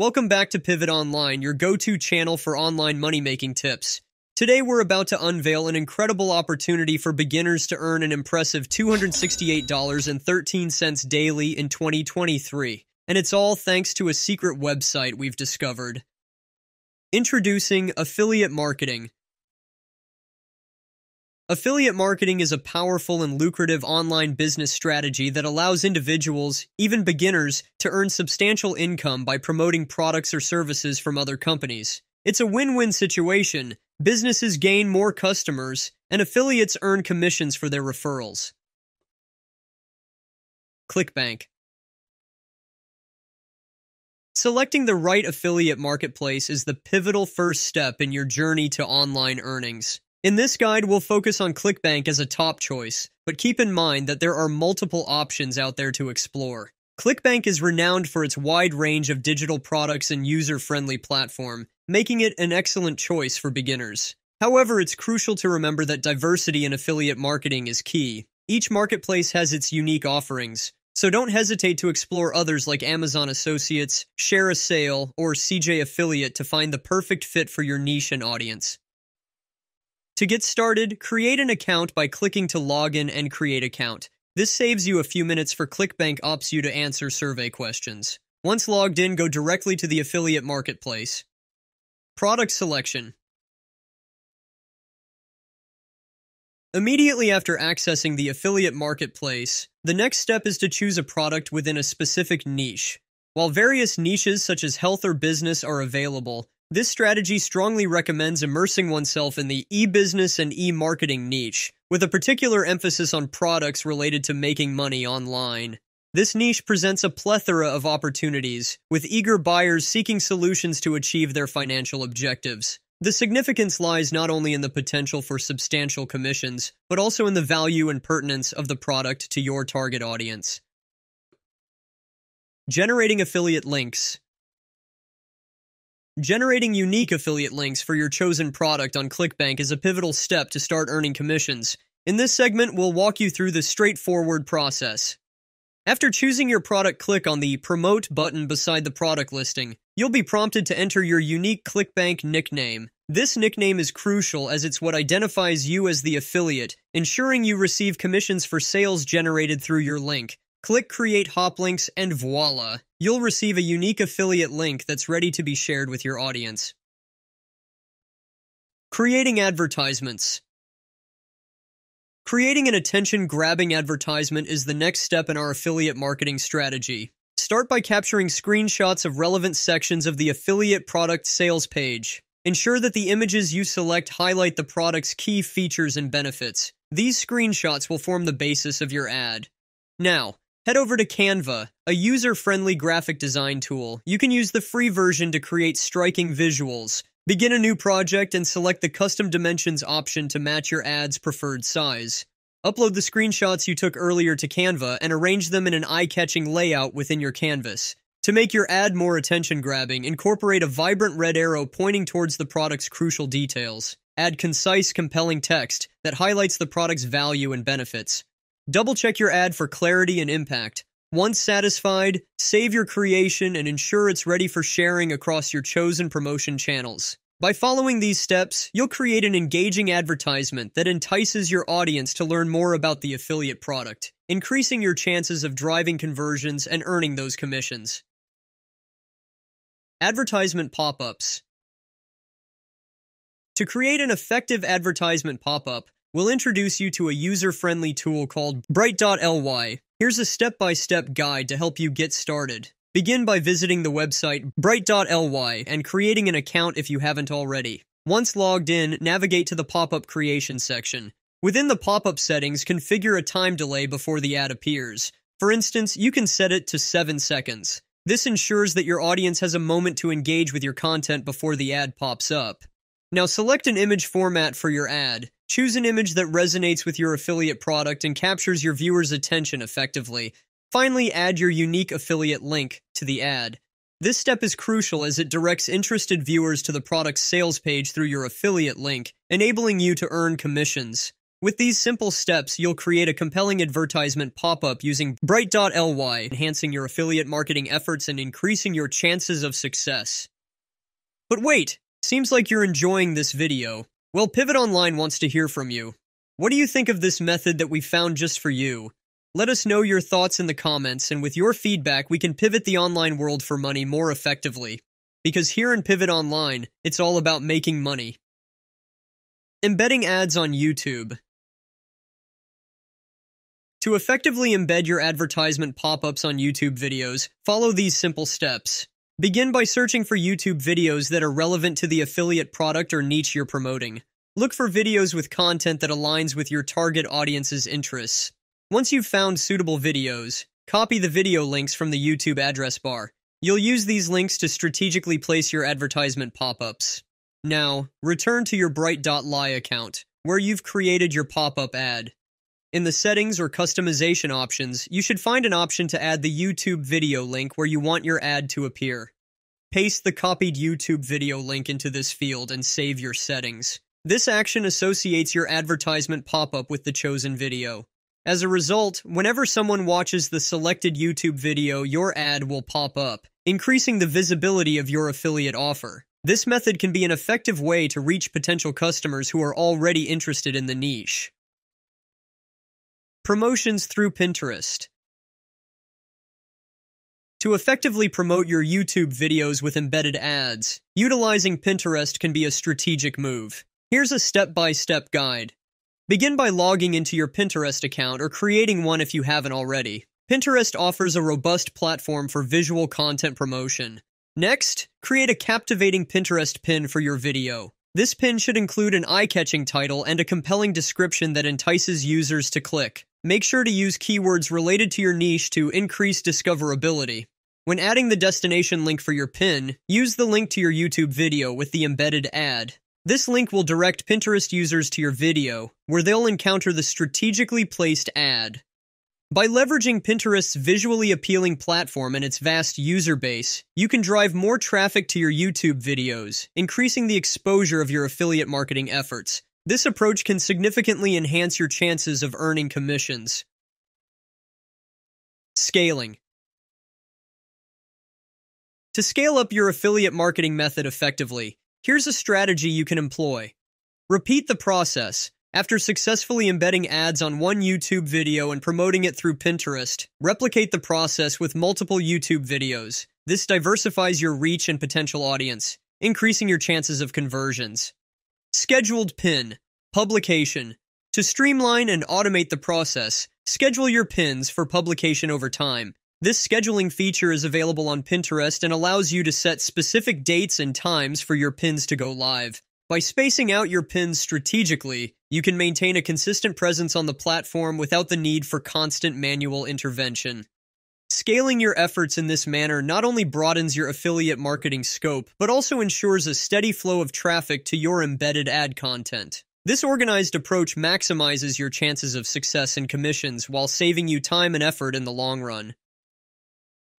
Welcome back to Pivot Online, your go-to channel for online money-making tips. Today we're about to unveil an incredible opportunity for beginners to earn an impressive $268.13 daily in 2023. And it's all thanks to a secret website we've discovered. Introducing affiliate marketing. Affiliate marketing is a powerful and lucrative online business strategy that allows individuals, even beginners, to earn substantial income by promoting products or services from other companies. It's a win-win situation. Businesses gain more customers, and affiliates earn commissions for their referrals. ClickBank. Selecting the right affiliate marketplace is the pivotal first step in your journey to online earnings. In this guide, we'll focus on ClickBank as a top choice, but keep in mind that there are multiple options out there to explore. ClickBank is renowned for its wide range of digital products and user-friendly platform, making it an excellent choice for beginners. However, it's crucial to remember that diversity in affiliate marketing is key. Each marketplace has its unique offerings, so don't hesitate to explore others like Amazon Associates, Share a Sale, or CJ Affiliate to find the perfect fit for your niche and audience. To get started, create an account by clicking to login and create account. This saves you a few minutes for ClickBank opts you to answer survey questions. Once logged in, go directly to the affiliate marketplace. Product selection. Immediately after accessing the affiliate marketplace, the next step is to choose a product within a specific niche. While various niches such as health or business are available, this strategy strongly recommends immersing oneself in the e-business and e-marketing niche, with a particular emphasis on products related to making money online. This niche presents a plethora of opportunities, with eager buyers seeking solutions to achieve their financial objectives. The significance lies not only in the potential for substantial commissions, but also in the value and pertinence of the product to your target audience. Generating affiliate links. Generating unique affiliate links for your chosen product on ClickBank is a pivotal step to start earning commissions. In this segment, we'll walk you through the straightforward process. After choosing your product, click on the Promote button beside the product listing. You'll be prompted to enter your unique ClickBank nickname. This nickname is crucial as it's what identifies you as the affiliate, ensuring you receive commissions for sales generated through your link. Click Create Hop Links and voila! You'll receive a unique affiliate link that's ready to be shared with your audience. Creating advertisements. Creating an attention-grabbing advertisement is the next step in our affiliate marketing strategy. Start by capturing screenshots of relevant sections of the affiliate product sales page. Ensure that the images you select highlight the product's key features and benefits. These screenshots will form the basis of your ad. Now, head over to Canva, a user-friendly graphic design tool. You can use the free version to create striking visuals. Begin a new project and select the Custom Dimensions option to match your ad's preferred size. Upload the screenshots you took earlier to Canva and arrange them in an eye-catching layout within your canvas. To make your ad more attention-grabbing, incorporate a vibrant red arrow pointing towards the product's crucial details. Add concise, compelling text that highlights the product's value and benefits. Double-check your ad for clarity and impact. Once satisfied, save your creation and ensure it's ready for sharing across your chosen promotion channels. By following these steps, you'll create an engaging advertisement that entices your audience to learn more about the affiliate product, increasing your chances of driving conversions and earning those commissions. Advertisement pop-ups. To create an effective advertisement pop-up, we'll introduce you to a user-friendly tool called Bright.ly. Here's a step-by-step guide to help you get started. Begin by visiting the website Bright.ly and creating an account if you haven't already. Once logged in, navigate to the pop-up creation section. Within the pop-up settings, configure a time delay before the ad appears. For instance, you can set it to 7 seconds. This ensures that your audience has a moment to engage with your content before the ad pops up. Now select an image format for your ad. Choose an image that resonates with your affiliate product and captures your viewers' attention effectively. Finally, add your unique affiliate link to the ad. This step is crucial as it directs interested viewers to the product's sales page through your affiliate link, enabling you to earn commissions. With these simple steps, you'll create a compelling advertisement pop-up using bright.ly, enhancing your affiliate marketing efforts and increasing your chances of success. But wait, seems like you're enjoying this video. Well, Pivot Online wants to hear from you. What do you think of this method that we found just for you? Let us know your thoughts in the comments, and with your feedback, we can pivot the online world for money more effectively. Because here in Pivot Online, it's all about making money. Embedding ads on YouTube. To effectively embed your advertisement pop-ups on YouTube videos, follow these simple steps. Begin by searching for YouTube videos that are relevant to the affiliate product or niche you're promoting. Look for videos with content that aligns with your target audience's interests. Once you've found suitable videos, copy the video links from the YouTube address bar. You'll use these links to strategically place your advertisement pop-ups. Now, return to your bright.ly account, where you've created your pop-up ad. In the settings or customization options, you should find an option to add the YouTube video link where you want your ad to appear. Paste the copied YouTube video link into this field and save your settings. This action associates your advertisement pop-up with the chosen video. As a result, whenever someone watches the selected YouTube video, your ad will pop up, increasing the visibility of your affiliate offer. This method can be an effective way to reach potential customers who are already interested in the niche. Promotions through Pinterest. To effectively promote your YouTube videos with embedded ads, utilizing Pinterest can be a strategic move. Here's a step-by-step guide. Begin by logging into your Pinterest account or creating one if you haven't already. Pinterest offers a robust platform for visual content promotion. Next, create a captivating Pinterest pin for your video. This pin should include an eye-catching title and a compelling description that entices users to click. Make sure to use keywords related to your niche to increase discoverability. When adding the destination link for your pin, use the link to your YouTube video with the embedded ad. This link will direct Pinterest users to your video, where they'll encounter the strategically placed ad. By leveraging Pinterest's visually appealing platform and its vast user base, you can drive more traffic to your YouTube videos, increasing the exposure of your affiliate marketing efforts. This approach can significantly enhance your chances of earning commissions. Scaling. To scale up your affiliate marketing method effectively, here's a strategy you can employ. Repeat the process. After successfully embedding ads on one YouTube video and promoting it through Pinterest, replicate the process with multiple YouTube videos. This diversifies your reach and potential audience, increasing your chances of conversions. Scheduled pin. Publication. To streamline and automate the process, schedule your pins for publication over time. This scheduling feature is available on Pinterest and allows you to set specific dates and times for your pins to go live. By spacing out your pins strategically, you can maintain a consistent presence on the platform without the need for constant manual intervention. Scaling your efforts in this manner not only broadens your affiliate marketing scope, but also ensures a steady flow of traffic to your embedded ad content. This organized approach maximizes your chances of success and commissions while saving you time and effort in the long run.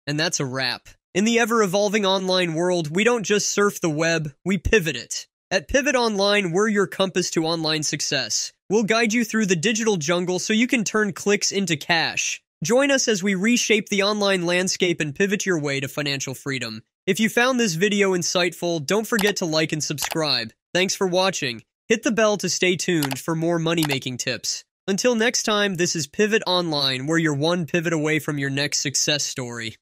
And that's a wrap. In the ever-evolving online world, we don't just surf the web, we pivot it. At Pivot Online, we're your compass to online success. We'll guide you through the digital jungle so you can turn clicks into cash. Join us as we reshape the online landscape and pivot your way to financial freedom. If you found this video insightful, don't forget to like and subscribe. Thanks for watching. Hit the bell to stay tuned for more money-making tips. Until next time, this is Pivot Online, where you're one pivot away from your next success story.